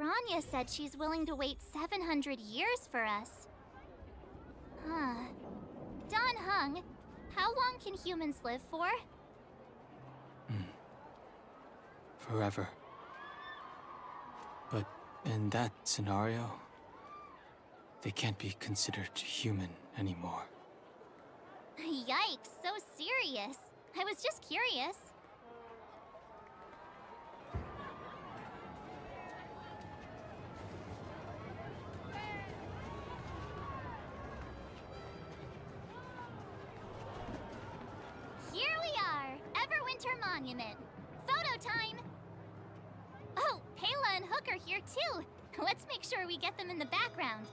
Branya said she's willing to wait 700 years for us. Huh. Dan Heng, how long can humans live for? Forever. But in that scenario, they can't be considered human anymore. Yikes, so serious. I was just curious. Here we are, Everwinter Monument. Photo time! Oh, Pela and Hook are here too. Let's make sure we get them in the background.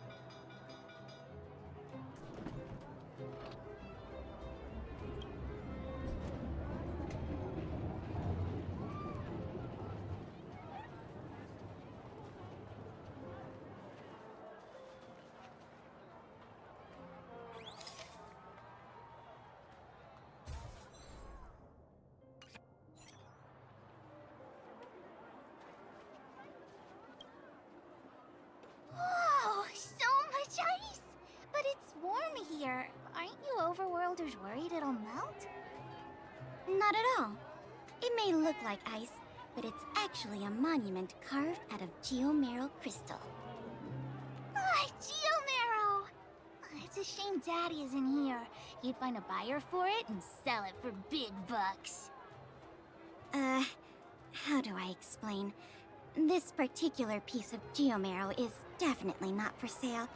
Whoa, so much ice! But it's warm here. Aren't you overworlders worried it'll melt? Not at all. It may look like ice, but it's actually a monument carved out of geomeral crystal. Ah, Geomarrow! It's a shame Daddy isn't here. He'd find a buyer for it and sell it for big bucks. How do I explain? This particular piece of geomarrow is definitely not for sale.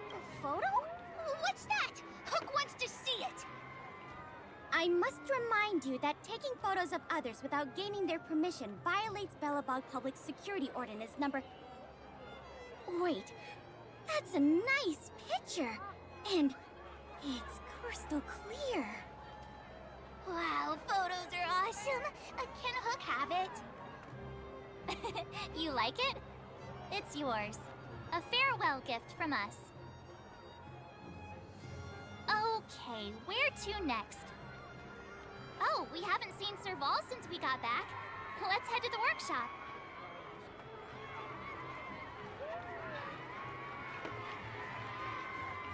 A photo? What's that? Hook wants to see it! I must remind you that taking photos of others without gaining their permission violates Belobog Public Security Ordinance number... Wait, that's a nice picture! And it's crystal clear. Wow, photos are awesome! Can Hook have it? You like it? It's yours. A farewell gift from us. Okay, where to next? Oh, we haven't seen Serval since we got back. Let's head to the workshop.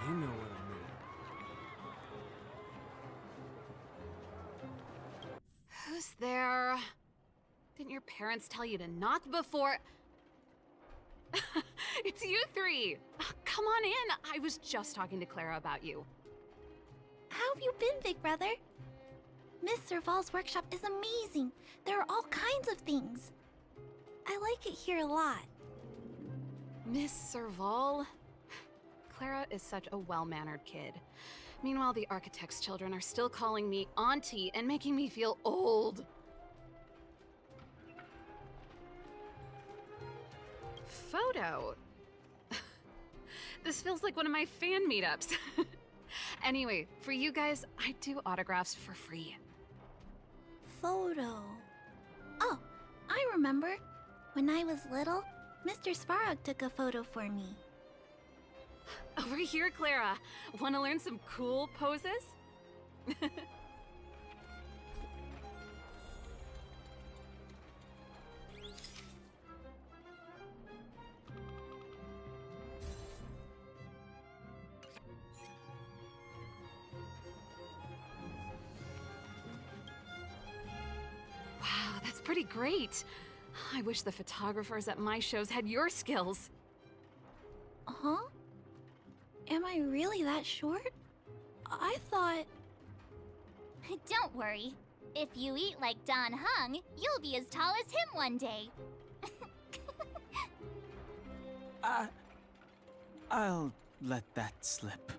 You know what I mean. Who's there? Didn't your parents tell you to knock before... It's you three! Come on in! I was just talking to Clara about you. How have you been, big brother? Miss Serval's workshop is amazing. There are all kinds of things. I like it here a lot. Miss Serval? Clara is such a well-mannered kid. Meanwhile, the architect's children are still calling me auntie and making me feel old. Photo? This feels like one of my fan meetups. Anyway, for you guys, I do autographs for free. Photo. Oh, I remember. When I was little, Mr. Svarog took a photo for me. Over here, Clara. Want to learn some cool poses? Wow, that's pretty great. I wish the photographers at my shows had your skills. Huh? Am I really that short? I thought... Don't worry. If you eat like Dan Heng, you'll be as tall as him one day. I'll let that slip.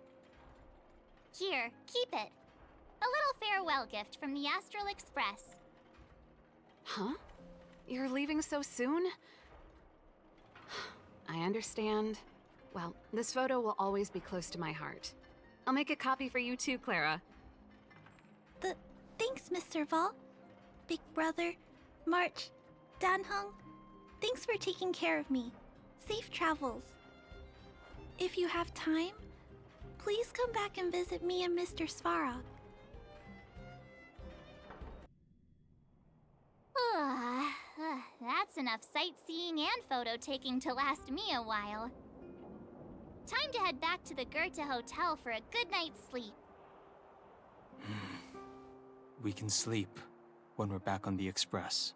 Here, keep it. A little farewell gift from the Astral Express. Huh? You're leaving so soon? I understand. Well, this photo will always be close to my heart. I'll make a copy for you too, Clara. Thanks, Miss Serval. Big brother, March, Dan Heng, thanks for taking care of me. Safe travels. If you have time, please come back and visit me and Mr. Svarog. That's enough sightseeing and photo taking to last me a while. Time to head back to the Goethe Hotel for a good night's sleep. We can sleep when we're back on the Express.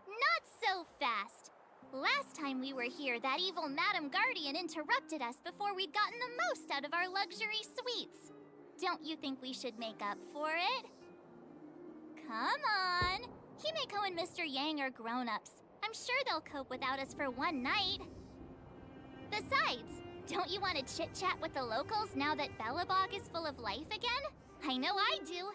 Not so fast. Last time we were here, that evil Madam Guardian interrupted us before we'd gotten the most out of our luxury suites. Don't you think we should make up for it? Come on. Himeko and Mr. Yang are grown-ups. I'm sure they'll cope without us for one night. Besides, don't you want to chit-chat with the locals now that Belobog is full of life again? I know I do.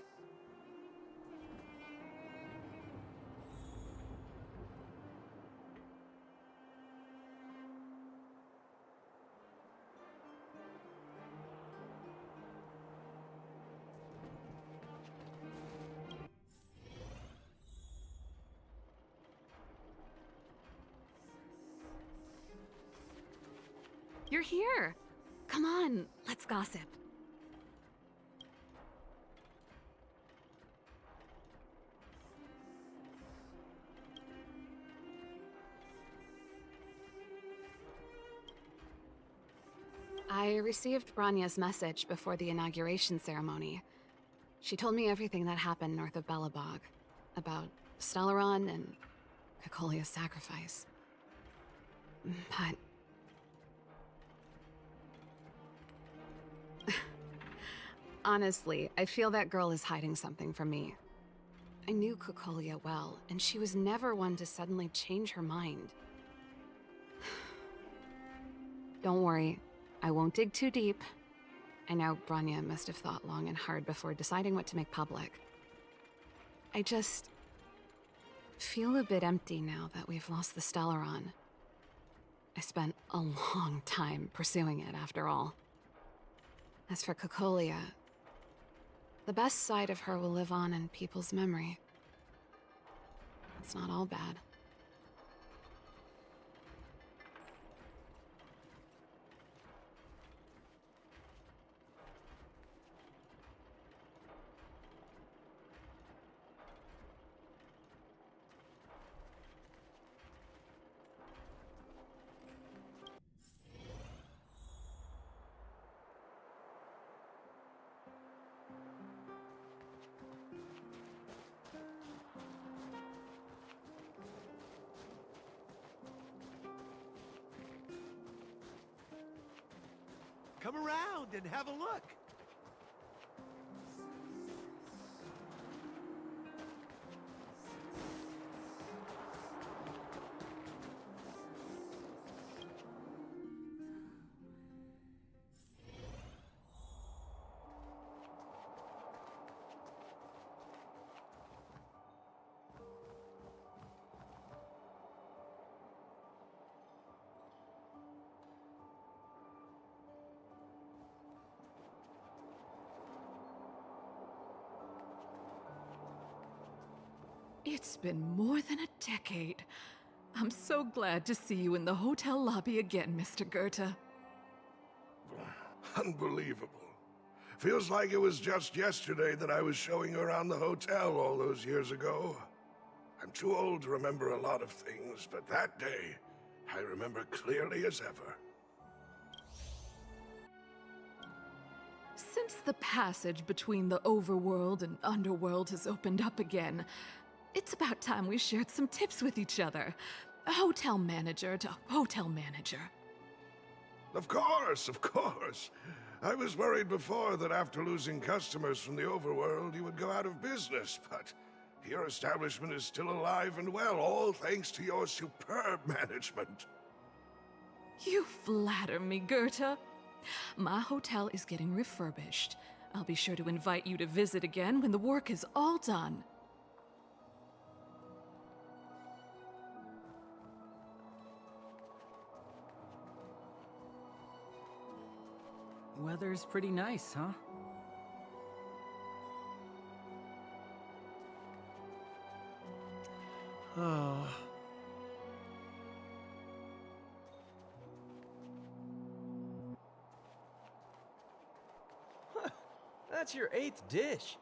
You're here! Come on, let's gossip. I received Branya's message before the inauguration ceremony. She told me everything that happened north of Belobog, about Stellaron and Cocolia's sacrifice. But honestly, I feel that girl is hiding something from me. I knew Cocolia well, and she was never one to suddenly change her mind. Don't worry, I won't dig too deep. I know Branya must have thought long and hard before deciding what to make public. I just feel a bit empty now that we've lost the Stellaron. I spent a long time pursuing it, after all. As for Cocolia, the best side of her will live on in people's memory. It's not all bad. Come around and have a look. It's been more than a decade. I'm so glad to see you in the hotel lobby again, Mr. Goethe. Unbelievable. Feels like it was just yesterday that I was showing you around the hotel all those years ago. I'm too old to remember a lot of things, but that day, I remember clearly as ever. Since the passage between the overworld and underworld has opened up again, it's about time we shared some tips with each other. Hotel manager to hotel manager. Of course, of course. I was worried before that after losing customers from the overworld, you would go out of business, but your establishment is still alive and well, all thanks to your superb management. You flatter me, Goethe. My hotel is getting refurbished. I'll be sure to invite you to visit again when the work is all done. Weather's pretty nice, huh? Oh. That's your 8th dish.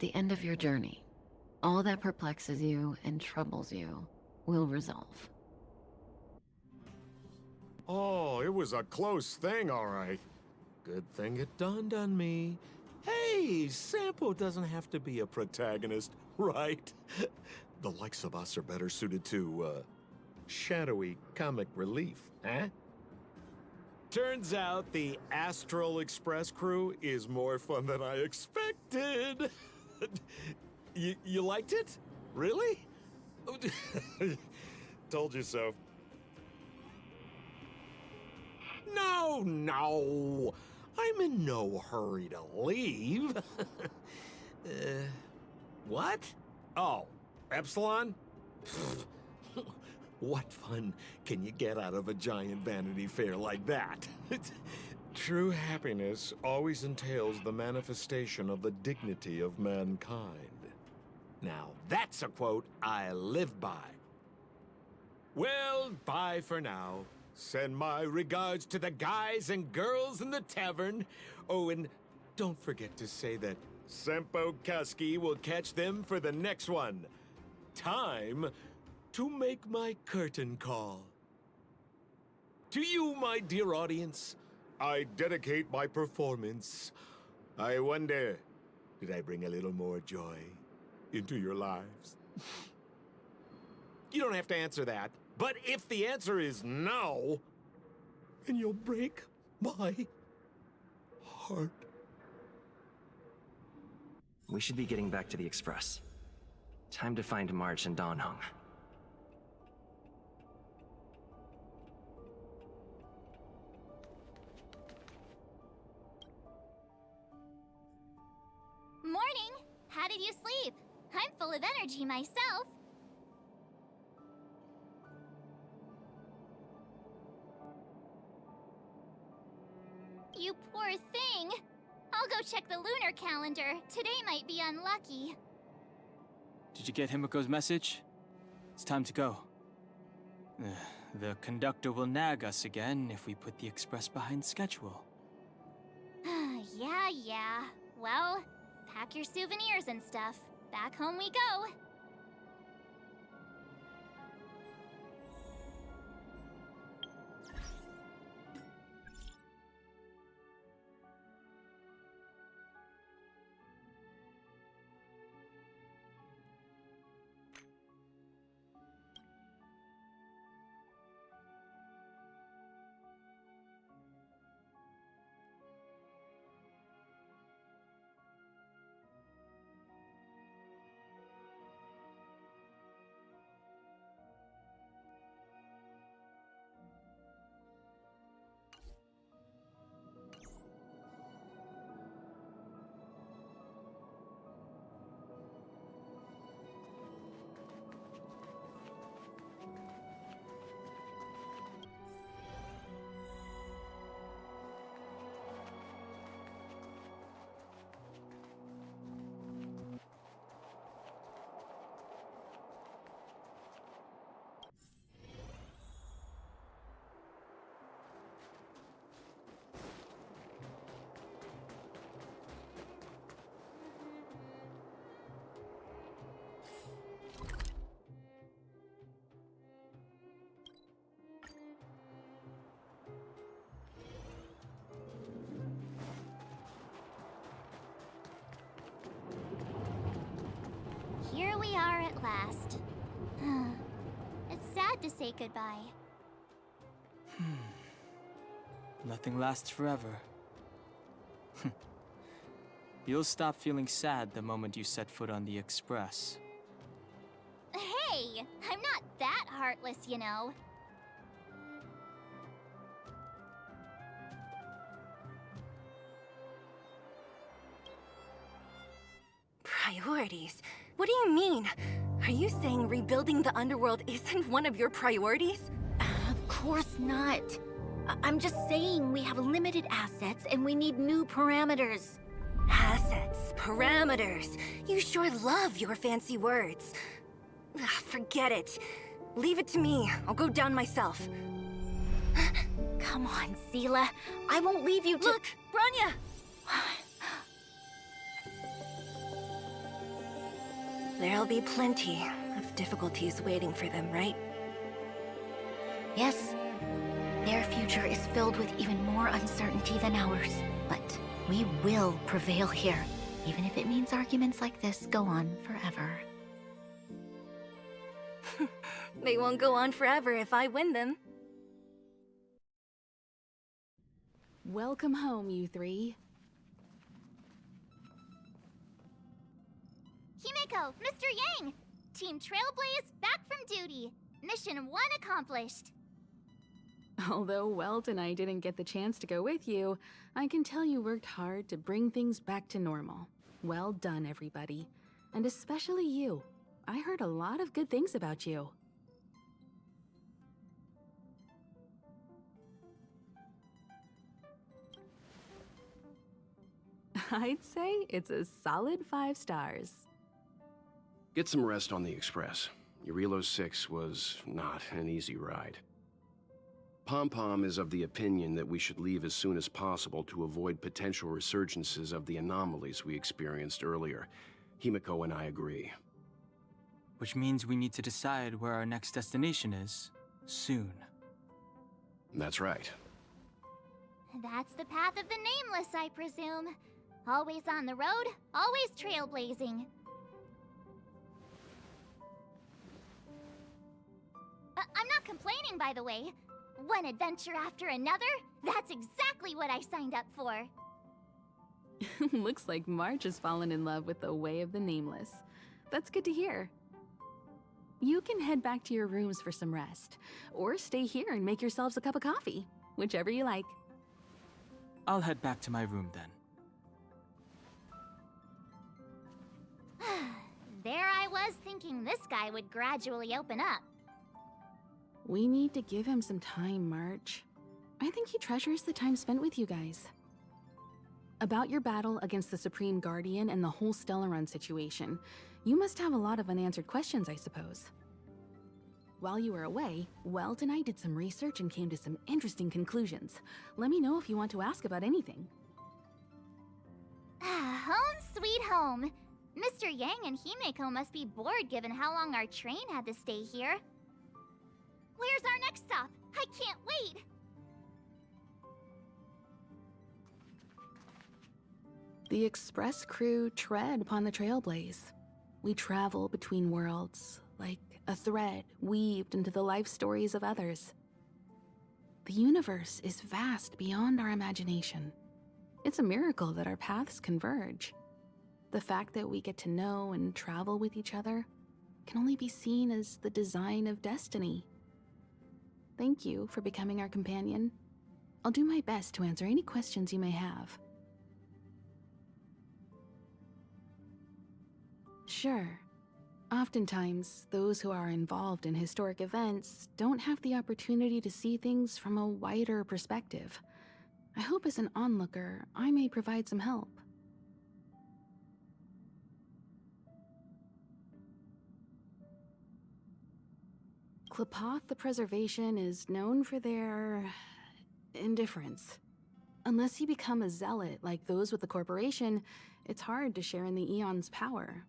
the end of your journey, all that perplexes you and troubles you will resolve. Oh, it was a close thing, all right. Good thing it dawned on me. Hey, Sampo doesn't have to be a protagonist, right? The likes of us are better suited to, shadowy comic relief, huh? Turns out the Astral Express crew is more fun than I expected. You liked it? Really? Told you so. No! I'm in no hurry to leave. What? Oh, Epsilon? What fun can you get out of a giant Vanity Fair like that? True happiness always entails the manifestation of the dignity of mankind. Now, that's a quote I live by. Well, bye for now. Send my regards to the guys and girls in the tavern. Oh, and don't forget to say that Sempo Kuski will catch them for the next one. Time to make my curtain call. To you, my dear audience, I dedicate my performance. I wonder, did I bring a little more joy into your lives? You don't have to answer that, but if the answer is no, then you'll break my heart. We should be getting back to the Express. Time to find March and Donhung. Morning! How did you sleep? I'm full of energy myself. You poor thing. I'll go check the lunar calendar. Today might be unlucky. Did you get Himiko's message? It's time to go. The conductor will nag us again if we put the express behind schedule. Yeah. Well, pack your souvenirs and stuff. Back home we go. Here we are at last. It's sad to say goodbye. Nothing lasts forever. You'll stop feeling sad the moment you set foot on the Express. Hey! I'm not that heartless, you know. Priorities? What do you mean? Are you saying rebuilding the underworld isn't one of your priorities? Of course not. I'm just saying we have limited assets and we need new parameters. Assets, parameters. You sure love your fancy words. Forget it. Leave it to me. I'll go down myself. Come on, Seela. I won't leave you to— Look, Branya! There'll be plenty of difficulties waiting for them, right? Yes. Their future is filled with even more uncertainty than ours. But we will prevail here, even if it means arguments like this go on forever. They won't go on forever if I win them. Welcome home, you three. Himeko, Mr. Yang! Team Trailblaze back from duty. Mission 1 accomplished. Although Welt and I didn't get the chance to go with you, I can tell you worked hard to bring things back to normal. Well done, everybody. And especially you. I heard a lot of good things about you. I'd say it's a solid 5 stars. Get some rest on the Express. Eurilo 6 was not an easy ride. Pom-Pom is of the opinion that we should leave as soon as possible to avoid potential resurgences of the anomalies we experienced earlier. Himeko and I agree. Which means we need to decide where our next destination is, soon. That's right. That's the path of the Nameless, I presume. Always on the road, always trailblazing. I'm not complaining, by the way. One adventure after another, that's exactly what I signed up for. Looks like March has fallen in love with the way of the Nameless. That's good to hear. You can head back to your rooms for some rest, or stay here and make yourselves a cup of coffee, whichever you like. I'll head back to my room then. There I was thinking this guy would gradually open up. We need to give him some time, March. I think he treasures the time spent with you guys. About your battle against the Supreme Guardian and the whole Stellaron situation, you must have a lot of unanswered questions, I suppose. While you were away, Welt and I did some research and came to some interesting conclusions. Let me know if you want to ask about anything. Home sweet home. Mr. Yang and Himeko must be bored given how long our train had to stay here. Where's our next stop? I can't wait! The Express crew tread upon the Trailblaze. We travel between worlds, like a thread weaved into the life stories of others. The universe is vast beyond our imagination. It's a miracle that our paths converge. The fact that we get to know and travel with each other can only be seen as the design of destiny. Thank you for becoming our companion. I'll do my best to answer any questions you may have. Sure. Oftentimes, those who are involved in historic events don't have the opportunity to see things from a wider perspective. I hope as an onlooker, I may provide some help. Klapoth the Preservation is known for their indifference. Unless you become a zealot like those with the corporation, it's hard to share in the Eon's power.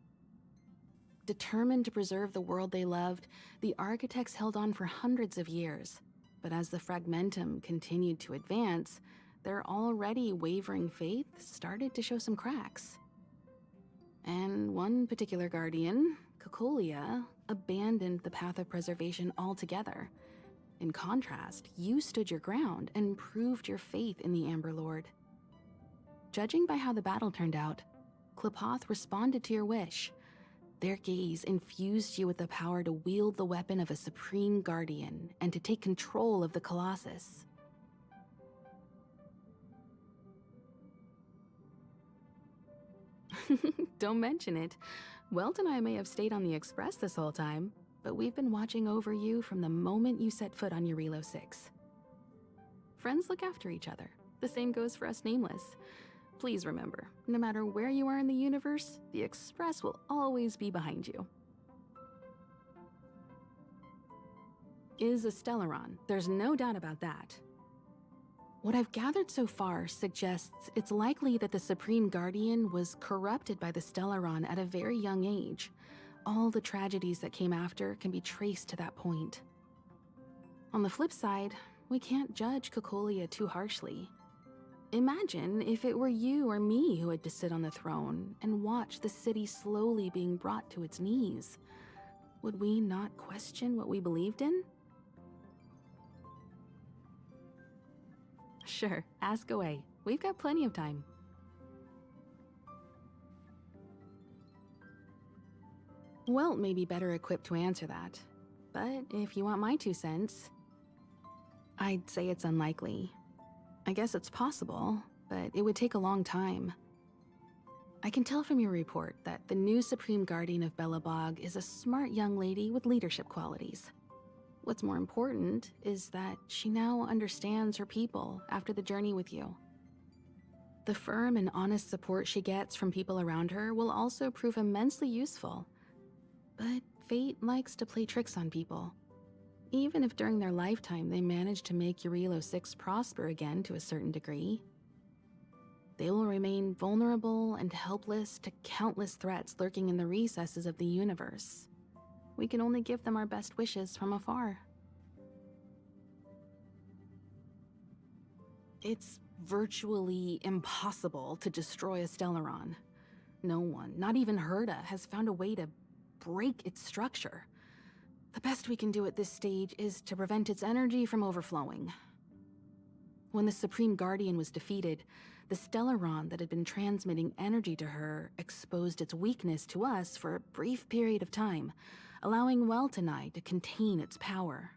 Determined to preserve the world they loved, the architects held on for hundreds of years. But as the Fragmentum continued to advance, their already wavering faith started to show some cracks. And one particular guardian, Cocolia, abandoned the path of preservation altogether. In contrast, you stood your ground and proved your faith in the Amber Lord. Judging by how the battle turned out, Klapoth responded to your wish. Their gaze infused you with the power to wield the weapon of a supreme guardian and to take control of the Colossus. Don't mention it. Welt and I may have stayed on the Express this whole time, but we've been watching over you from the moment you set foot on Eurilo 6. Friends look after each other. The same goes for us Nameless. Please remember, no matter where you are in the universe, the Express will always be behind you. Is a Stellaron, there's no doubt about that. What I've gathered so far suggests it's likely that the Supreme Guardian was corrupted by the Stellaron at a very young age. all the tragedies that came after can be traced to that point. On the flip side, we can't judge Cocolia too harshly. Imagine if it were you or me who had to sit on the throne and watch the city slowly being brought to its knees. Would we not question what we believed in? Sure, ask away. We've got plenty of time. Welt may be better equipped to answer that, but if you want my 2 cents, I'd say it's unlikely. I guess it's possible, but it would take a long time. I can tell from your report that the new Supreme Guardian of Belobog is a smart young lady with leadership qualities. What's more important is that she now understands her people after the journey with you. The firm and honest support she gets from people around her will also prove immensely useful. But fate likes to play tricks on people. Even if during their lifetime they manage to make Eurilo 6 prosper again to a certain degree, they will remain vulnerable and helpless to countless threats lurking in the recesses of the universe. We can only give them our best wishes from afar. It's virtually impossible to destroy a Stellaron. No one, not even Herda, has found a way to break its structure. The best we can do at this stage is to prevent its energy from overflowing. When the Supreme Guardian was defeated, the Stellaron that had been transmitting energy to her exposed its weakness to us for a brief period of time, allowing Welt and I to contain its power.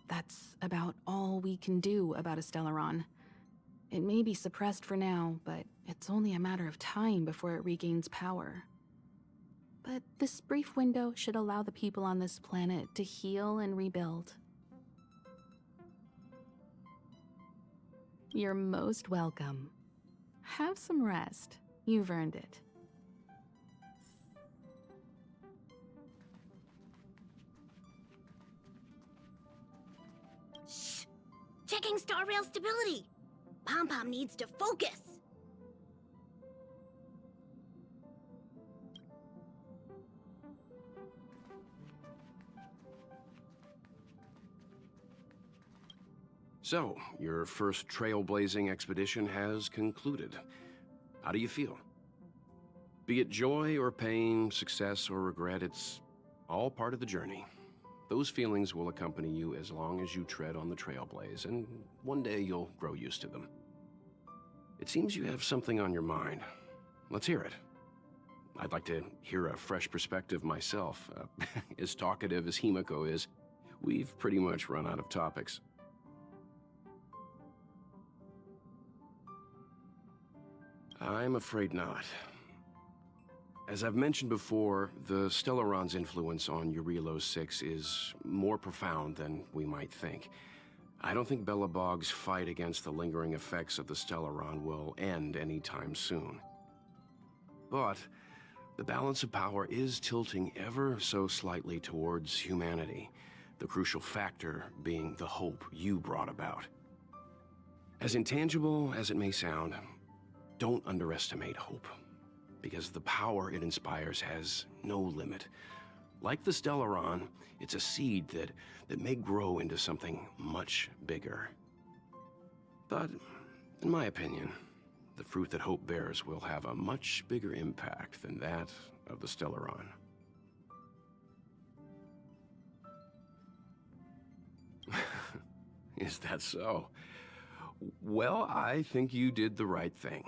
That's about all we can do about a Stellaron. It may be suppressed for now, but it's only a matter of time before it regains power. But this brief window should allow the people on this planet to heal and rebuild. You're most welcome. Have some rest. You've earned it. Shh! Checking star rail stability! Pom-Pom needs to focus! So, your first trailblazing expedition has concluded. How do you feel? Be it joy or pain, success or regret, it's all part of the journey. Those feelings will accompany you as long as you tread on the Trailblaze, and one day you'll grow used to them. It seems you have something on your mind. Let's hear it. I'd like to hear a fresh perspective myself. As talkative as Himiko is, we've pretty much run out of topics. I'm afraid not. As I've mentioned before, the Stellaron's influence on Eurilo 6 is more profound than we might think. I don't think Belobog's fight against the lingering effects of the Stellaron will end anytime soon. But the balance of power is tilting ever so slightly towards humanity, the crucial factor being the hope you brought about. As intangible as it may sound, don't underestimate hope, because the power it inspires has no limit. Like the Stellaron, it's a seed that may grow into something much bigger. But, in my opinion, the fruit that hope bears will have a much bigger impact than that of the Stellaron. Is that so? Well, I think you did the right thing.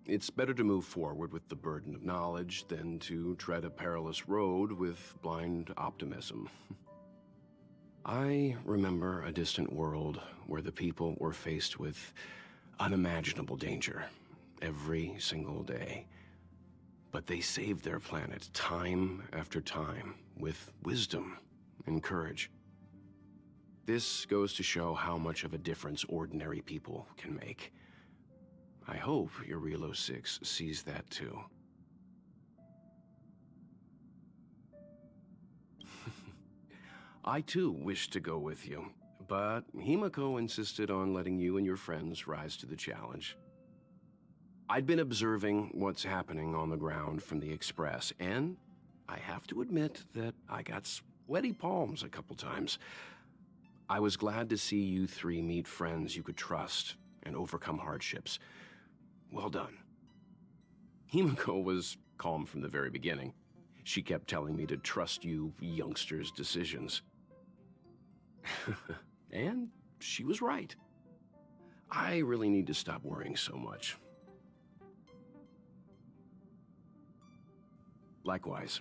It's better to move forward with the burden of knowledge than to tread a perilous road with blind optimism. I remember a distant world where the people were faced with unimaginable danger every single day. But they saved their planet time after time with wisdom and courage. This goes to show how much of a difference ordinary people can make. I hope Eurilo 6 sees that too. I too wish to go with you, but Himiko insisted on letting you and your friends rise to the challenge. I'd been observing what's happening on the ground from the Express, and I have to admit that I got sweaty palms a couple times. I was glad to see you three meet friends you could trust and overcome hardships. Well done. Himiko was calm from the very beginning. She kept telling me to trust you youngsters' decisions. And she was right. I really need to stop worrying so much. Likewise.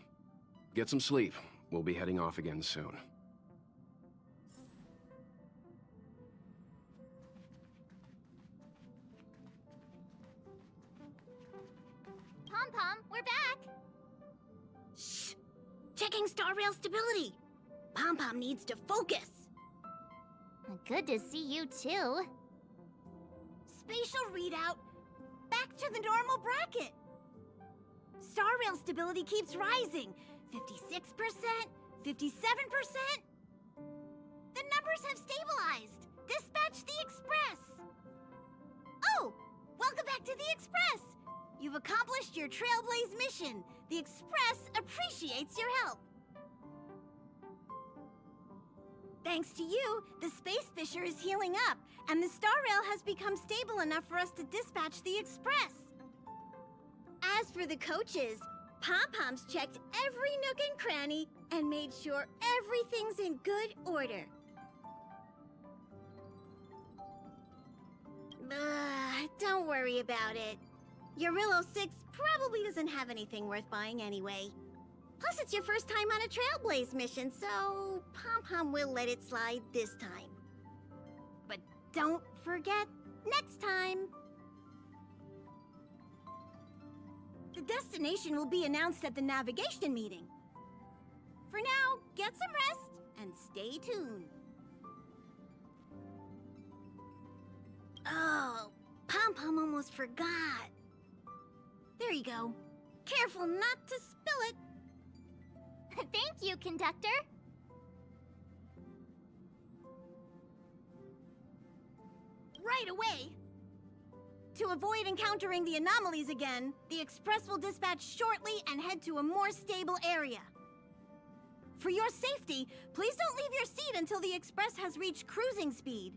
Get some sleep. We'll be heading off again soon. Pom-Pom, we're back! Shh! Checking star rail stability. Pom-Pom needs to focus. Good to see you too. Spatial readout. Back to the normal bracket. Star rail stability keeps rising. 56%, 57%. The numbers have stabilized. Dispatch the Express. Oh, welcome back to the Express. You've accomplished your Trailblaze mission. The Express appreciates your help. Thanks to you, the Space Fisher is healing up, and the Star Rail has become stable enough for us to dispatch the Express. As for the coaches, Pom-Pom's checked every nook and cranny and made sure everything's in good order. Don't worry about it. Eurillo 6 probably doesn't have anything worth buying anyway. Plus, it's your first time on a Trailblaze mission, so Pom-Pom will let it slide this time. But don't forget, next time! The destination will be announced at the navigation meeting. For now, get some rest and stay tuned. Oh, Pom-Pom almost forgot. There you go. Careful not to spill it. Thank you, Conductor. Right away. To avoid encountering the anomalies again, the Express will dispatch shortly and head to a more stable area. For your safety, please don't leave your seat until the Express has reached cruising speed.